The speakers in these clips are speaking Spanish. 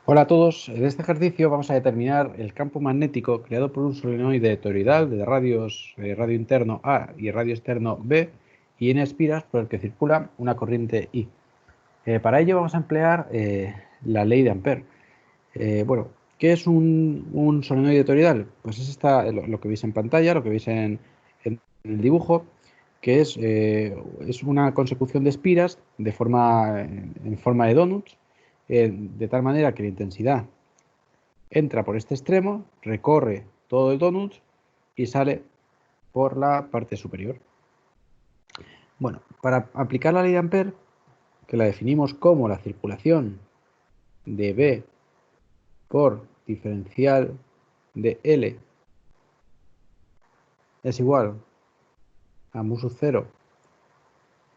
Hola a todos, en este ejercicio vamos a determinar el campo magnético creado por un solenoide toroidal de radios radio interno A y radio externo B y en espiras por el que circula una corriente I. Para ello vamos a emplear la ley de Ampère. Bueno, ¿qué es un solenoide toroidal? Pues es lo que veis en pantalla, lo que veis en el dibujo, que es una consecución de espiras en forma de donuts, de tal manera que la intensidad entra por este extremo, recorre todo el donut y sale por la parte superior. Bueno, para aplicar la ley de Ampère, que la definimos como la circulación de B por diferencial de L es igual a mu sub 0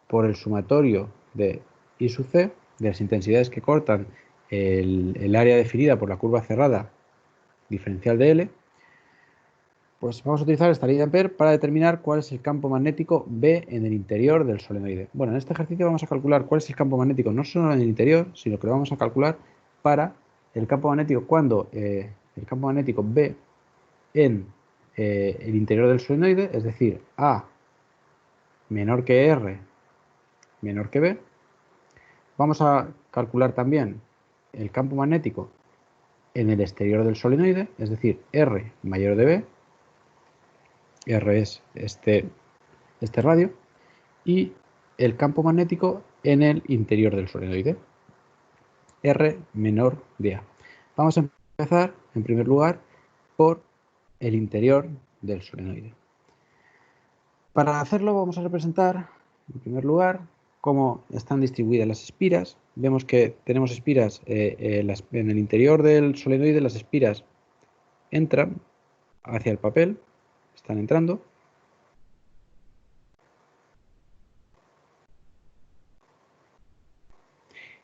por el sumatorio de I sub C, de las intensidades que cortan el área definida por la curva cerrada diferencial de L, pues vamos a utilizar esta ley de Ampère para determinar cuál es el campo magnético B en el interior del solenoide. Bueno, en este ejercicio vamos a calcular cuál es el campo magnético no solo en el interior, sino que lo vamos a calcular para el campo magnético cuando el campo magnético B en el interior del solenoide, es decir, A menor que R menor que B. Vamos a calcular también el campo magnético en el exterior del solenoide, es decir, R mayor de B. R es este radio, y el campo magnético en el interior del solenoide, R menor de A. Vamos a empezar, en primer lugar, por el interior del solenoide. Para hacerlo vamos a representar, en primer lugar, cómo están distribuidas las espiras. Vemos que tenemos espiras en el interior del solenoide, las espiras entran hacia el papel, están entrando.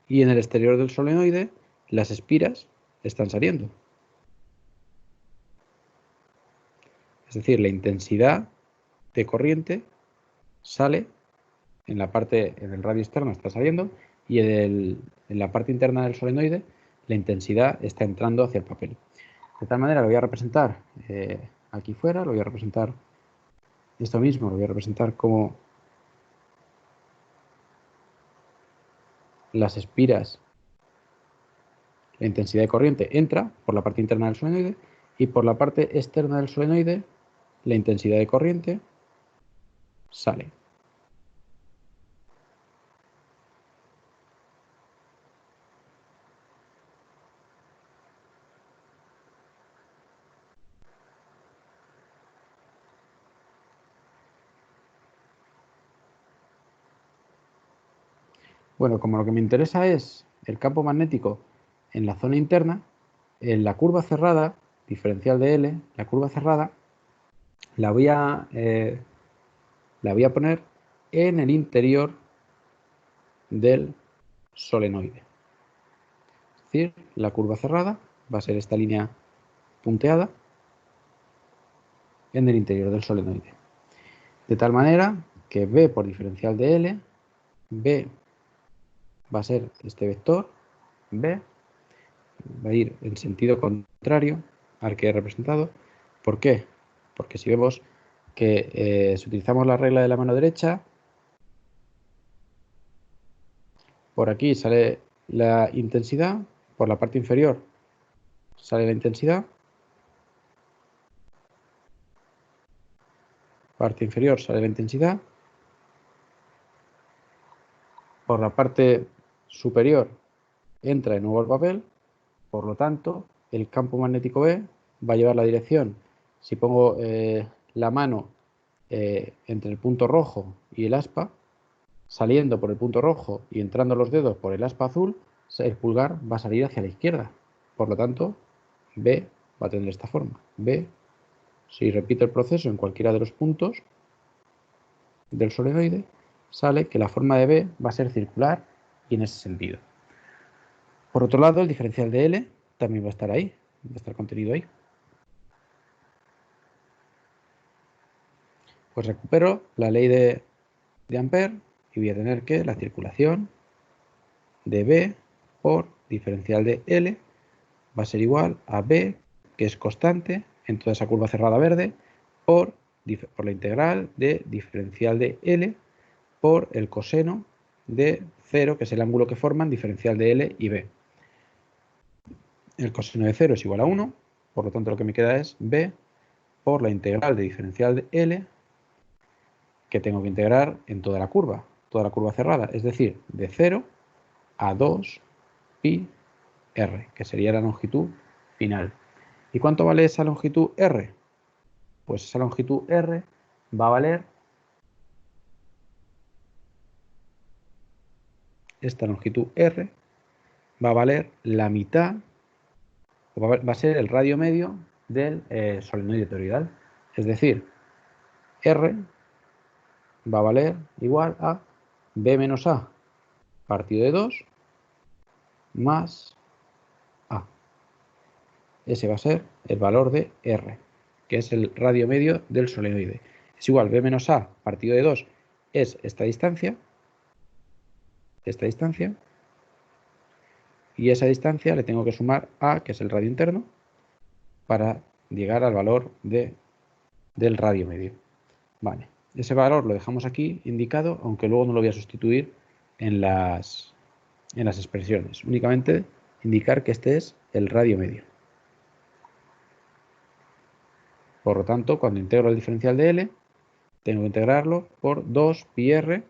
Y en el exterior del solenoide, las espiras están saliendo. Es decir, la intensidad de corriente sale en el radio externo está saliendo y en la parte interna del solenoide la intensidad está entrando hacia el papel. De tal manera lo voy a representar aquí fuera, lo voy a representar esto mismo, lo voy a representar como las espiras, la intensidad de corriente entra por la parte interna del solenoide y por la parte externa del solenoide la intensidad de corriente sale. Bueno, como lo que me interesa es el campo magnético en la zona interna, en la curva cerrada, diferencial de L, la curva cerrada, la voy a poner en el interior del solenoide. Es decir, la curva cerrada va a ser esta línea punteada en el interior del solenoide. De tal manera que B por diferencial de L, B va a ser este vector, B, va a ir en sentido contrario al que he representado. ¿Por qué? Porque si vemos que si utilizamos la regla de la mano derecha, por aquí sale la intensidad, por la parte inferior sale la intensidad, parte inferior sale la intensidad, por la parte superior entra de nuevo al papel, por lo tanto el campo magnético B va a llevar la dirección, si pongo la mano entre el punto rojo y el aspa, saliendo por el punto rojo y entrando los dedos por el aspa azul, el pulgar va a salir hacia la izquierda. Por lo tanto, B va a tener esta forma. B, si repito el proceso en cualquiera de los puntos del solenoide, sale que la forma de B va a ser circular y en ese sentido. Por otro lado, el diferencial de L también va a estar ahí, va a estar contenido ahí. Pues recupero la ley de Ampère y voy a tener que la circulación de B por diferencial de L va a ser igual a B, que es constante en toda esa curva cerrada verde, por la integral de diferencial de L por el coseno de 0, que es el ángulo que forman diferencial de L y B. El coseno de 0 es igual a 1, por lo tanto lo que me queda es B por la integral de diferencial de L, que tengo que integrar en toda la curva cerrada, es decir, de 0 a 2 pi r, que sería la longitud final. ¿Y cuánto vale esa longitud r? Pues esa longitud r va a valer, esta longitud r va a valer la mitad, o va a ser el radio medio del solenoide toroidal. Es decir, r va a valer igual a b menos a partido de 2 más a. Ese va a ser el valor de r, que es el radio medio del solenoide. Es igual, b menos a partido de 2 es esta distancia, y esa distancia le tengo que sumar a, que es el radio interno, para llegar al valor del radio medio. Vale, ese valor lo dejamos aquí indicado, aunque luego no lo voy a sustituir en las expresiones. Únicamente indicar que este es el radio medio. Por lo tanto, cuando integro el diferencial de L, tengo que integrarlo por 2 pi r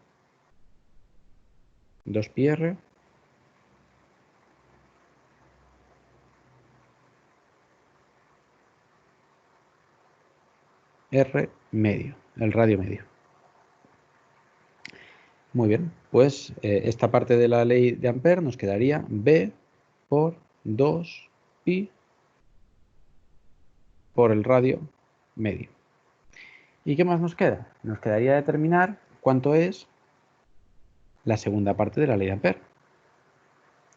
r medio, el radio medio. Muy bien, pues esta parte de la ley de Ampère nos quedaría B por 2 pi por el radio medio. ¿Y qué más nos queda? Nos quedaría determinar cuánto es la segunda parte de la ley de Ampère.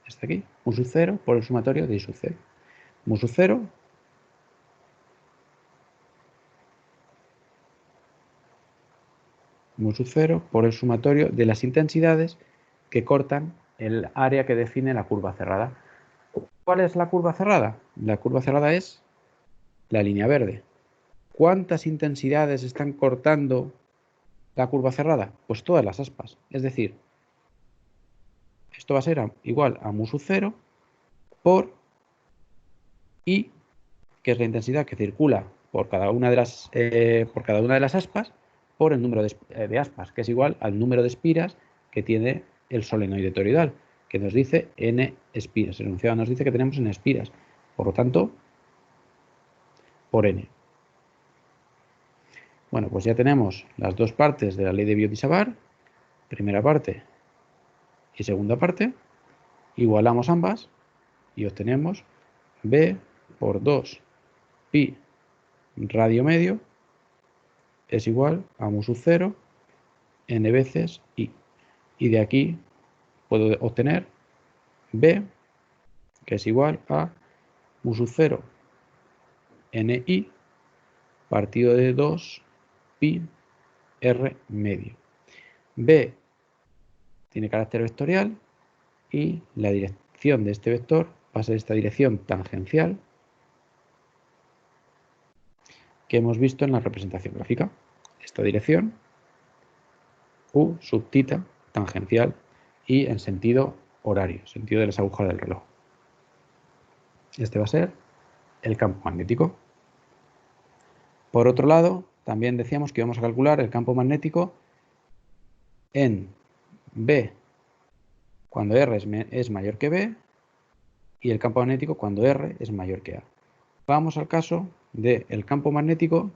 Está aquí, mu sub 0 por el sumatorio de I sub C. Mu sub 0 por el sumatorio de las intensidades que cortan el área que define la curva cerrada. ¿Cuál es la curva cerrada? La curva cerrada es la línea verde. ¿Cuántas intensidades están cortando la curva cerrada? Pues todas las aspas. Es decir, esto va a ser igual a mu sub 0 por I, que es la intensidad que circula por cada una de las aspas, por el número de aspas, que es igual al número de espiras que tiene el solenoide toroidal, que nos dice n espiras. El enunciado nos dice que tenemos n espiras. Por lo tanto, por n. Bueno, pues ya tenemos las dos partes de la ley de Biot-Savart, primera parte y segunda parte. Igualamos ambas y obtenemos b por 2 pi radio medio es igual a mu sub 0 n veces i. Y de aquí puedo obtener b, que es igual a mu sub 0 ni partido de 2 pi r medio. B tiene carácter vectorial y la dirección de este vector va a ser esta dirección tangencial que hemos visto en la representación gráfica. Esta dirección, u sub θ, tangencial y en sentido horario, sentido de las agujas del reloj. Este va a ser el campo magnético. Por otro lado, también decíamos que íbamos a calcular el campo magnético en B cuando R es mayor que B y el campo magnético cuando R es mayor que A. Vamos al caso del campo magnético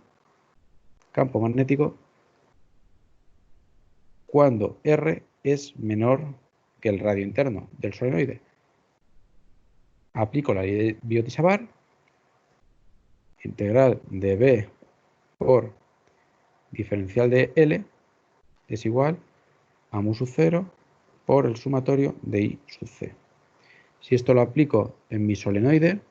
cuando R es menor que el radio interno del solenoide. Aplico la ley de Biot-Savart, integral de B por diferencial de L es igual a mu sub 0 por el sumatorio de I sub C. Si esto lo aplico en mi solenoide,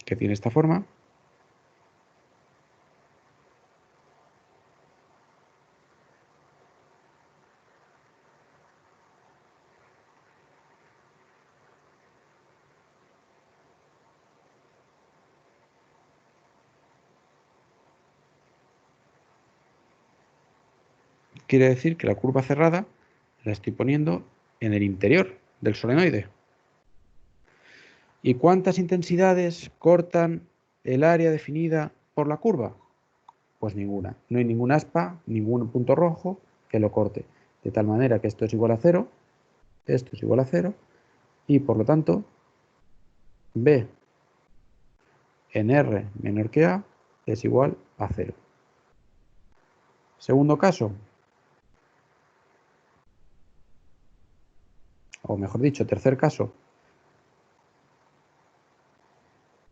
que tiene esta forma, quiere decir que la curva cerrada la estoy poniendo en el interior del solenoide. ¿Y cuántas intensidades cortan el área definida por la curva? Pues ninguna. No hay ningún aspa, ningún punto rojo que lo corte. De tal manera que esto es igual a 0, esto es igual a 0, y por lo tanto B en R menor que A es igual a 0. Segundo caso, o mejor dicho, tercer caso,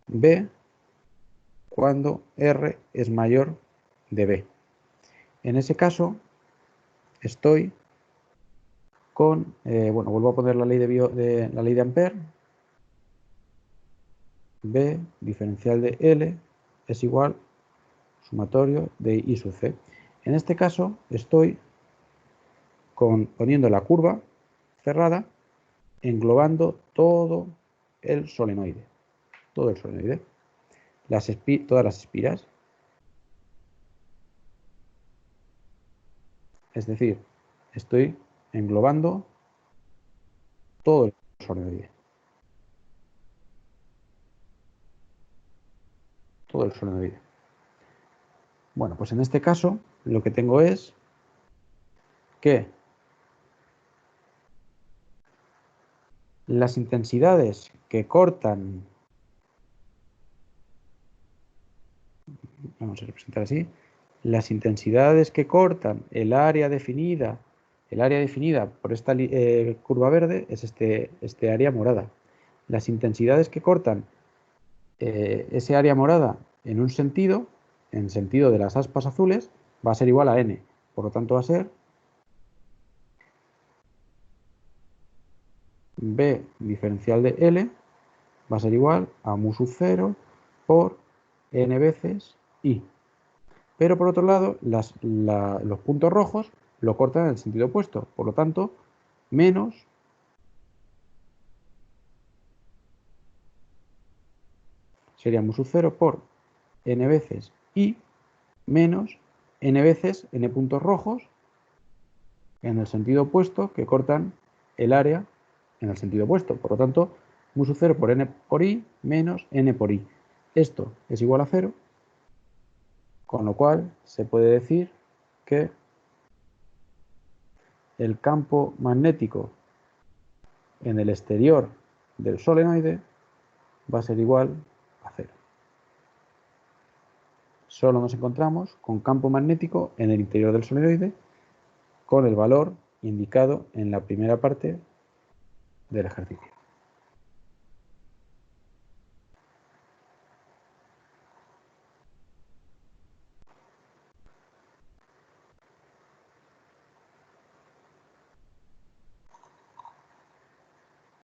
B cuando R es mayor de B. En ese caso estoy con, bueno, vuelvo a poner la ley la ley de Ampère. B diferencial de L es igual sumatorio de I sub C. En este caso estoy poniendo la curva cerrada englobando todo el solenoide. Todo el solenoide. Todas las espiras. Es decir, estoy englobando todo el solenoide. Todo el solenoide. Bueno, pues en este caso lo que tengo es que las intensidades que cortan, vamos a representar así, las intensidades que cortan el área definida por esta curva verde es este área morada. Las intensidades que cortan ese área morada en un sentido, en sentido de las aspas azules, va a ser igual a n. Por lo tanto va a ser B diferencial de L va a ser igual a mu sub 0 por n veces I. Pero por otro lado, los puntos rojos lo cortan en el sentido opuesto. Por lo tanto, menos sería mu sub 0 por n veces I menos n veces n puntos rojos en el sentido opuesto que cortan el área en el sentido opuesto. Por lo tanto, mu sub 0 por n por I menos n por I. Esto es igual a 0, con lo cual se puede decir que el campo magnético en el exterior del solenoide va a ser igual a 0. Solo nos encontramos con campo magnético en el interior del solenoide con el valor indicado en la primera parte del ejercicio.